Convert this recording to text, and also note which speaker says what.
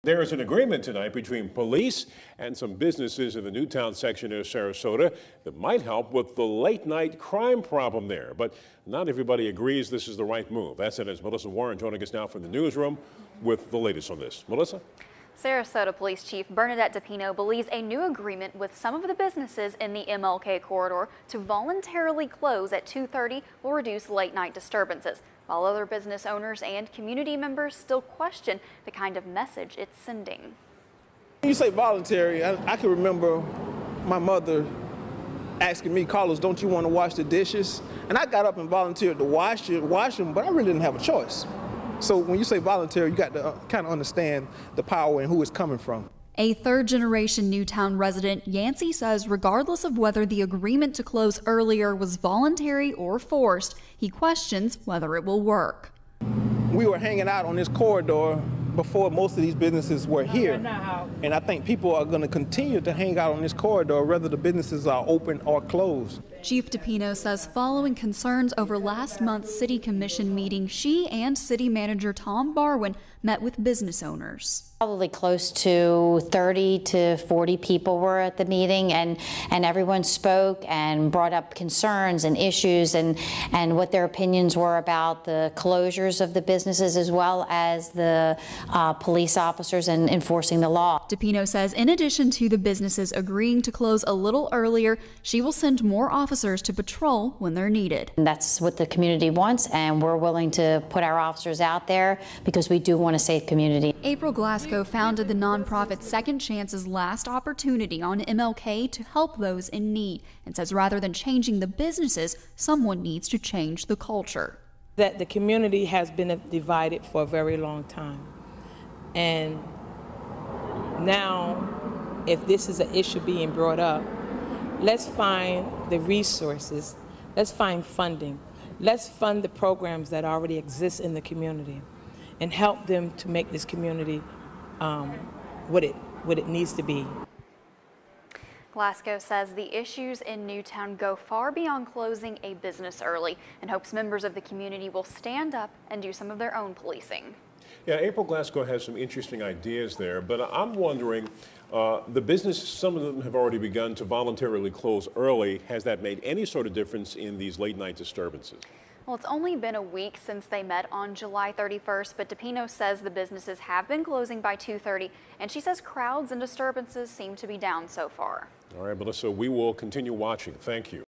Speaker 1: There is an agreement tonight between police and some businesses in the Newtown section of Sarasota that might help with the late night crime problem there. But not everybody agrees this is the right move. That's it. As Melissa Warren joining us now from the newsroom with the latest on this. Melissa?
Speaker 2: Sarasota Police Chief Bernadette DePino believes a new agreement with some of the businesses in the MLK corridor to voluntarily close at 2:30 will reduce late night disturbances, while other business owners and community members still question the kind of message it's sending.
Speaker 3: When you say voluntary, I can remember my mother asking me, "Carlos, don't you want to wash the dishes?" And I got up and volunteered to wash them, but I really didn't have a choice. So when you say voluntary, you got to kind of understand the power and who it's coming from.
Speaker 4: A third-generation Newtown resident, Yancey, says regardless of whether the agreement to close earlier was voluntary or forced, he questions whether it will work.
Speaker 3: We were hanging out on this corridor before most of these businesses were here. And I think people are going to continue to hang out on this corridor whether the businesses are open or closed.
Speaker 4: Chief DePino says following concerns over last month's City Commission meeting, she and City Manager Tom Barwin met with business owners.
Speaker 5: Probably close to 30 to 40 people were at the meeting, and everyone spoke and brought up concerns and issues and what their opinions were about the closures of the businesses as well as the police officers and enforcing the law.
Speaker 4: DePino says in addition to the businesses agreeing to close a little earlier, she will send more officers to patrol when they're needed.
Speaker 5: And that's what the community wants, and we're willing to put our officers out there because we do want a safe community.
Speaker 4: April Glasgow founded the nonprofit Second Chance's Last Opportunity on MLK to help those in need, and says rather than changing the businesses, someone needs to change the culture.
Speaker 6: That the community has been divided for a very long time. And now, if this is an issue being brought up, let's find the resources, let's find funding, let's fund the programs that already exist in the community and help them to make this community what it needs to be.
Speaker 2: Glasgow says the issues in Newtown go far beyond closing a business early and hopes members of the community will stand up and do some of their own policing.
Speaker 1: Yeah, April Glasgow has some interesting ideas there, but I'm wondering, the businesses, some of them have already begun to voluntarily close early. Has that made any sort of difference in these late night disturbances?
Speaker 2: Well, it's only been a week since they met on July 31st, but DePino says the businesses have been closing by 2:30, and she says crowds and disturbances seem to be down so far.
Speaker 1: All right, Melissa, we will continue watching. Thank you.